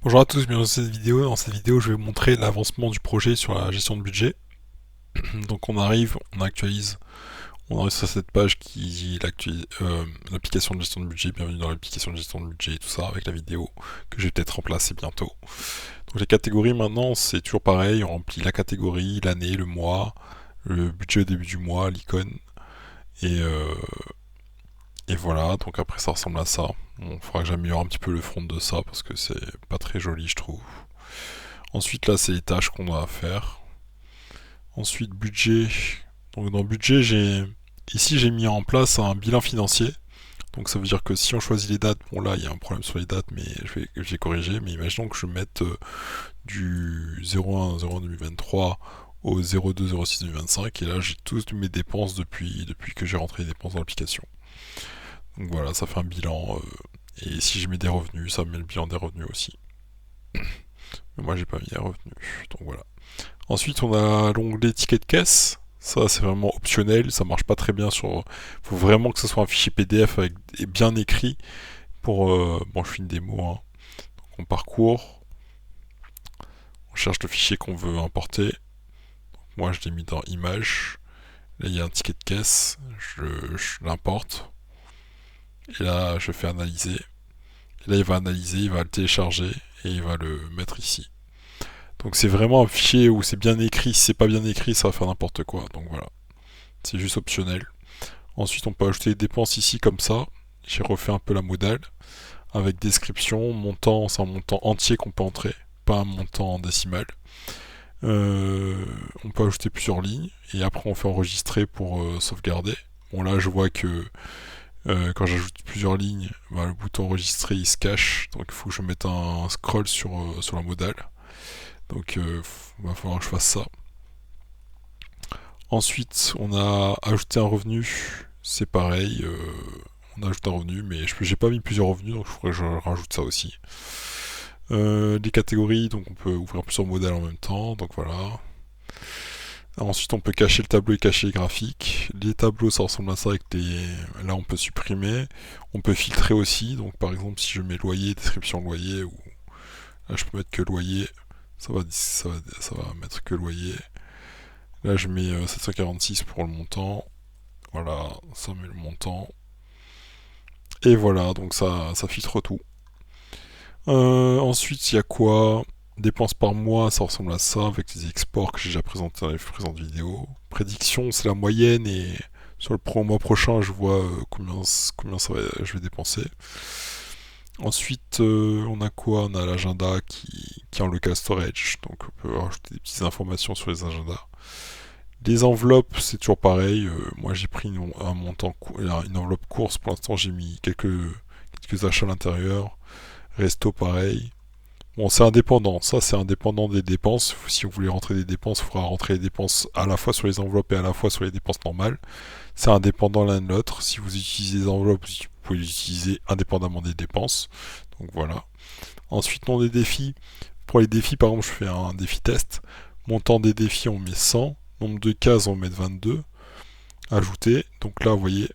Bonjour à tous, bienvenue dans cette vidéo. Dans cette vidéo, je vais vous montrer l'avancement du projet sur la gestion de budget. Donc on arrive, on arrive sur cette page qui dit l'application de gestion de budget. Bienvenue dans l'application de gestion de budget et tout ça avec la vidéo que je vais peut-être remplacer bientôt. Donc les catégories maintenant, c'est toujours pareil. On remplit la catégorie, l'année, le mois, le budget au début du mois, l'icône et voilà. Donc après ça ressemble à ça. Bon, il faudra que j'améliore un petit peu le front de ça parce que c'est pas très joli, je trouve. Ensuite, là, c'est les tâches qu'on a à faire. Ensuite, budget. Donc, dans budget, ici, j'ai mis en place un bilan financier. Donc, ça veut dire que si on choisit les dates, bon, là, il y a un problème sur les dates, mais je vais corriger. Mais imaginons que je mette du 01/01/2023 au 02/06/2025. Et là, j'ai toutes mes dépenses depuis que j'ai rentré les dépenses dans l'application. Donc, voilà, ça fait un bilan. Et si je mets des revenus, ça met le bilan des revenus aussi. Mais moi, j'ai pas mis les revenus. Donc, voilà. Ensuite, on a l'onglet ticket de caisse. Ça, c'est vraiment optionnel. Ça marche pas très bien sur. Faut vraiment que ce soit un fichier PDF avec et bien écrit pour. Bon, je fais une démo. Hein. Donc, on parcourt. On cherche le fichier qu'on veut importer. Moi, je l'ai mis dans Images. Là, il y a un ticket de caisse. Je l'importe. Et là, je fais analyser. Et là, il va analyser, il va le télécharger et il va le mettre ici. Donc c'est vraiment un fichier où c'est bien écrit. Si c'est pas bien écrit, ça va faire n'importe quoi. Donc voilà. C'est juste optionnel. Ensuite, on peut ajouter des dépenses ici comme ça. J'ai refait un peu la modale avec description, montant, c'est un montant entier qu'on peut entrer, pas un montant en décimal. On peut ajouter plusieurs lignes et après on fait enregistrer pour sauvegarder. Bon là, je vois que quand j'ajoute plusieurs lignes, bah, le bouton enregistrer il se cache, donc il faut que je mette un scroll sur la modale. Donc il va falloir que je fasse ça. Ensuite, on a ajouté un revenu, c'est pareil, on ajoute un revenu, mais j'ai pas mis plusieurs revenus, donc je faudrait que je rajoute ça aussi. Les catégories, donc on peut ouvrir plusieurs modèles en même temps, donc voilà. Ensuite, on peut cacher le tableau et cacher les graphiques. Les tableaux, ça ressemble à ça avec les. Là, on peut supprimer. On peut filtrer aussi. Donc, par exemple, si je mets loyer, description loyer, ou là, je peux mettre que loyer. Ça va mettre que loyer. Là, je mets 746 pour le montant. Voilà, ça met le montant. Et voilà, donc ça filtre tout. Ensuite, il y a quoi? Dépenses par mois, ça ressemble à ça, avec les exports que j'ai déjà présentés dans les présentes vidéos. Prédiction, c'est la moyenne, et sur le mois prochain, je vois combien je vais dépenser. Ensuite, on a quoi? On a l'agenda qui est en local storage, donc on peut rajouter des petites informations sur les agendas. Les enveloppes, c'est toujours pareil. Moi, j'ai pris un montant, une enveloppe course. Pour l'instant, j'ai mis quelques achats à l'intérieur. Resto, pareil. Bon, c'est indépendant. Ça, c'est indépendant des dépenses. Si vous voulez rentrer des dépenses, il faudra rentrer les dépenses à la fois sur les enveloppes et à la fois sur les dépenses normales. C'est indépendant l'un de l'autre. Si vous utilisez les enveloppes, vous pouvez les utiliser indépendamment des dépenses. Donc voilà. Ensuite, nom des défis. Pour les défis, par exemple, je fais un défi test. Montant des défis, on met 100. Nombre de cases, on met 22. Ajouter. Donc là, vous voyez,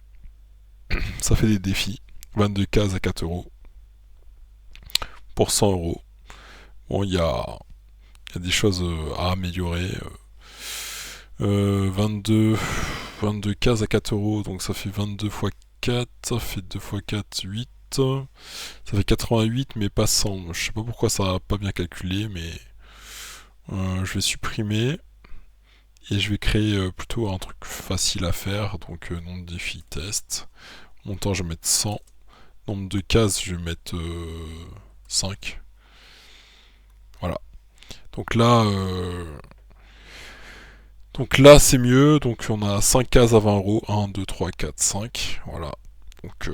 ça fait des défis. 22 cases à 4 euros pour 100 euros. Bon, il y a des choses à améliorer. 22, 22 cases à 4 euros, donc ça fait 22 x 4, ça fait 2 x 4, 8. Ça fait 88, mais pas 100. Je sais pas pourquoi ça n'a pas bien calculé, mais je vais supprimer. Et je vais créer plutôt un truc facile à faire. Donc, nombre de défis test. Montant, je vais mettre 100. Nombre de cases, je vais mettre 5. Voilà. Donc là, c'est mieux. Donc on a 5 cases à 20 euros. 1, 2, 3, 4, 5. Voilà. Donc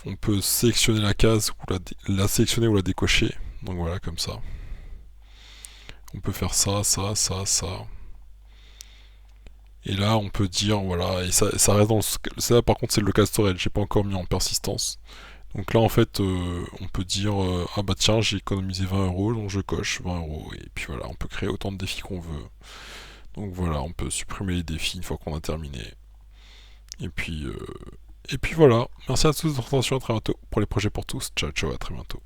on peut sélectionner la case, ou la sélectionner ou la décocher. Donc voilà, comme ça. On peut faire ça, ça, ça, ça. Et là, on peut dire, voilà, et ça reste dans le. Ça, par contre, c'est le local storage. J'ai pas encore mis en persistance. Donc là, en fait, on peut dire, ah bah tiens, j'ai économisé 20 euros, donc je coche 20 euros. Et puis voilà, on peut créer autant de défis qu'on veut. Donc voilà, on peut supprimer les défis une fois qu'on a terminé. Et puis voilà. Merci à tous de votre attention, à très bientôt pour les projets pour tous. Ciao, ciao, à très bientôt.